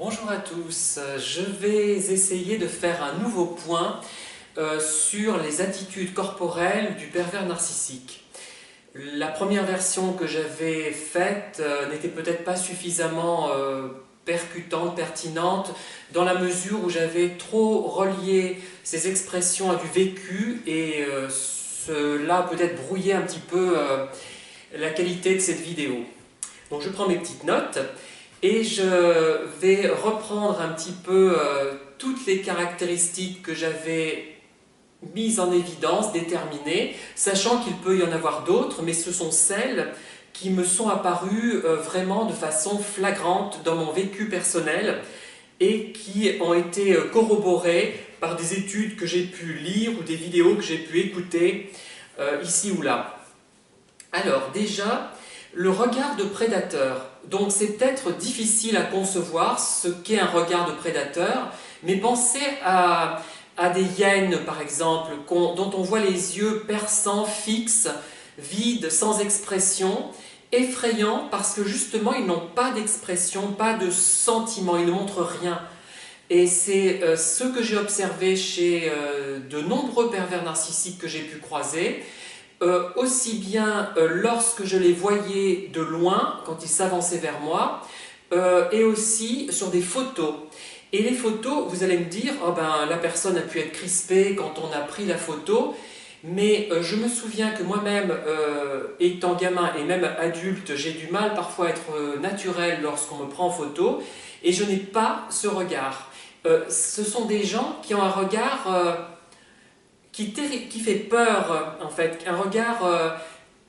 Bonjour à tous, je vais essayer de faire un nouveau point sur les attitudes corporelles du pervers narcissique. La première version que j'avais faite n'était peut-être pas suffisamment percutante, pertinente, dans la mesure où j'avais trop relié ces expressions à du vécu et cela peut-être brouillait un petit peu la qualité de cette vidéo. Donc je prends mes petites notes. Et je vais reprendre un petit peu toutes les caractéristiques que j'avais mises en évidence, déterminées, sachant qu'il peut y en avoir d'autres, mais ce sont celles qui me sont apparues vraiment de façon flagrante dans mon vécu personnel et qui ont été corroborées par des études que j'ai pu lire ou des vidéos que j'ai pu écouter ici ou là. Alors déjà, le regard de prédateur. Donc c'est peut-être difficile à concevoir ce qu'est un regard de prédateur, mais pensez à des hyènes par exemple, dont on voit les yeux perçants, fixes, vides, sans expression, effrayants parce que justement ils n'ont pas d'expression, pas de sentiment, ils ne montrent rien. Et c'est ce que j'ai observé chez de nombreux pervers narcissiques que j'ai pu croiser. Aussi bien lorsque je les voyais de loin, quand ils s'avançaient vers moi, et aussi sur des photos. Et les photos, vous allez me dire, oh ben, la personne a pu être crispée quand on a pris la photo, mais je me souviens que moi-même, étant gamin et même adulte, j'ai du mal parfois à être naturel lorsqu'on me prend en photo, et je n'ai pas ce regard. Ce sont des gens qui ont un regard qui fait peur, en fait, un regard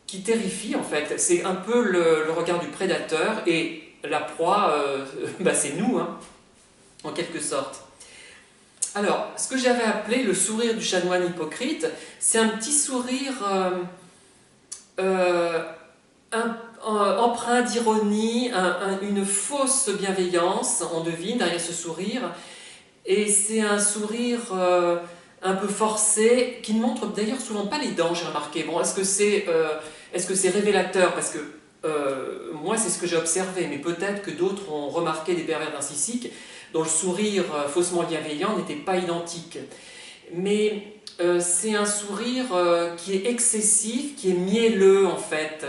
qui terrifie, en fait. C'est un peu le regard du prédateur, et la proie, bah, c'est nous, hein, en quelque sorte. Alors, ce que j'avais appelé le sourire du chanoine hypocrite, c'est un petit sourire euh, empreint d'ironie, une fausse bienveillance, on devine, derrière ce sourire. Et c'est un sourire un peu forcé, qui ne montre d'ailleurs souvent pas les dents, j'ai remarqué. Bon, est-ce que c'est révélateur? Parce que moi, c'est ce que j'ai observé, mais peut-être que d'autres ont remarqué des pervers narcissiques dont le sourire faussement bienveillant n'était pas identique. Mais c'est un sourire qui est excessif, qui est mielleux en fait.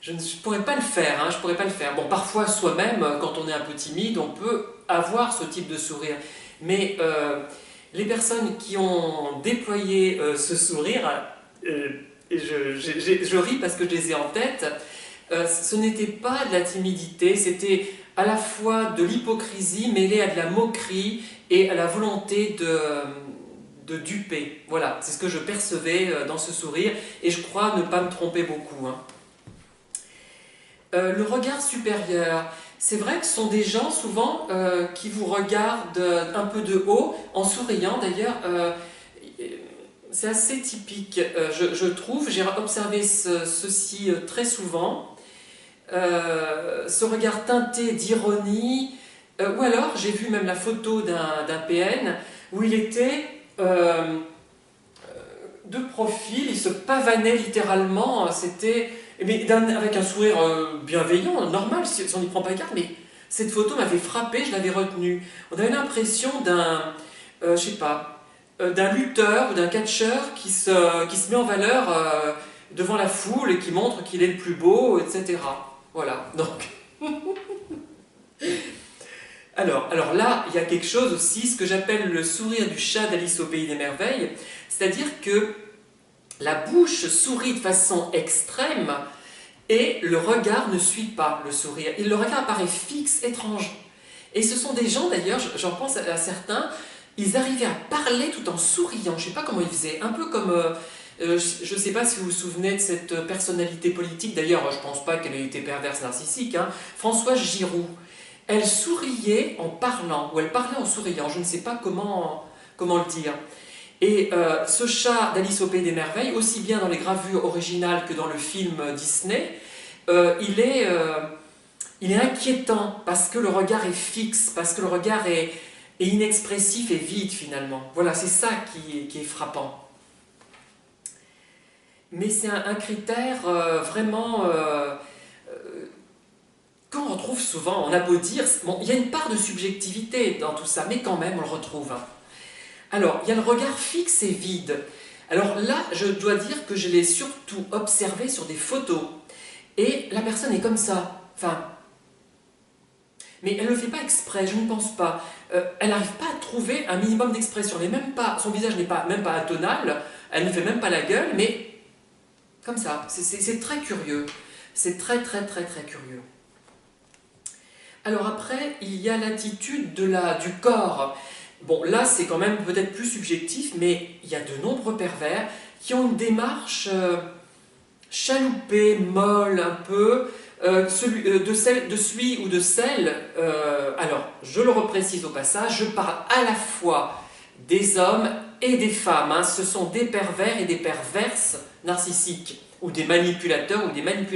Je ne pourrais pas le faire, hein, je pourrais pas le faire. Bon, parfois soi-même, quand on est un peu timide, on peut avoir ce type de sourire. Mais les personnes qui ont déployé ce sourire, je ris parce que je les ai en tête, ce n'était pas de la timidité, c'était à la fois de l'hypocrisie mêlée à de la moquerie et à la volonté de duper. Voilà, c'est ce que je percevais dans ce sourire, et je crois ne pas me tromper beaucoup, hein. Le regard supérieur, c'est vrai que ce sont des gens souvent qui vous regardent un peu de haut, en souriant d'ailleurs. C'est assez typique, je trouve. J'ai observé ceci très souvent. Ce regard teinté d'ironie, ou alors j'ai vu même la photo d'un PN où il était de profil, il se pavanait littéralement, c'était mais avec un sourire bienveillant, normal, si on n'y prend pas garde, mais cette photo m'avait frappé, je l'avais retenue. On avait l'impression d'un, je sais pas, d'un lutteur ou d'un catcheur qui se met en valeur devant la foule et qui montre qu'il est le plus beau, etc. Voilà, donc... Alors là, il y a quelque chose aussi, ce que j'appelle le sourire du chat d'Alice au Pays des Merveilles, c'est-à-dire que la bouche sourit de façon extrême et le regard ne suit pas le sourire. Et le regard apparaît fixe, étrange. Et ce sont des gens, d'ailleurs, j'en pense à certains, ils arrivaient à parler tout en souriant. Je ne sais pas comment ils faisaient. Un peu comme... je ne sais pas si vous vous souvenez de cette personnalité politique, d'ailleurs, je ne pense pas qu'elle ait été perverse narcissique, hein, Françoise Giroud. Elle souriait en parlant, ou elle parlait en souriant, je ne sais pas comment le dire. Et ce chat d'Alice au Pays des Merveilles, aussi bien dans les gravures originales que dans le film Disney, il est inquiétant parce que le regard est fixe, parce que le regard est inexpressif et vide finalement. Voilà, c'est ça qui est frappant. Mais c'est un critère vraiment qu'on retrouve souvent, on a beau dire, bon, il y a une part de subjectivité dans tout ça, mais quand même on le retrouve. Alors, il y a le regard fixe et vide. Alors là, je dois dire que je l'ai surtout observé sur des photos. Et la personne est comme ça. Enfin, mais elle ne le fait pas exprès, je ne pense pas. Elle n'arrive pas à trouver un minimum d'expression. Son visage n'est même pas atonal, elle ne fait même pas la gueule, mais comme ça. C'est très curieux. C'est très très très très curieux. Alors après, il y a l'attitude du corps. Bon, là, c'est quand même peut-être plus subjectif, mais il y a de nombreux pervers qui ont une démarche chaloupée, molle un peu, de celui ou de celle. Alors, je le reprécise au passage, je parle à la fois des hommes et des femmes. Hein. Ce sont des pervers et des perverses narcissiques, ou des manipulateurs ou des manipulateurs.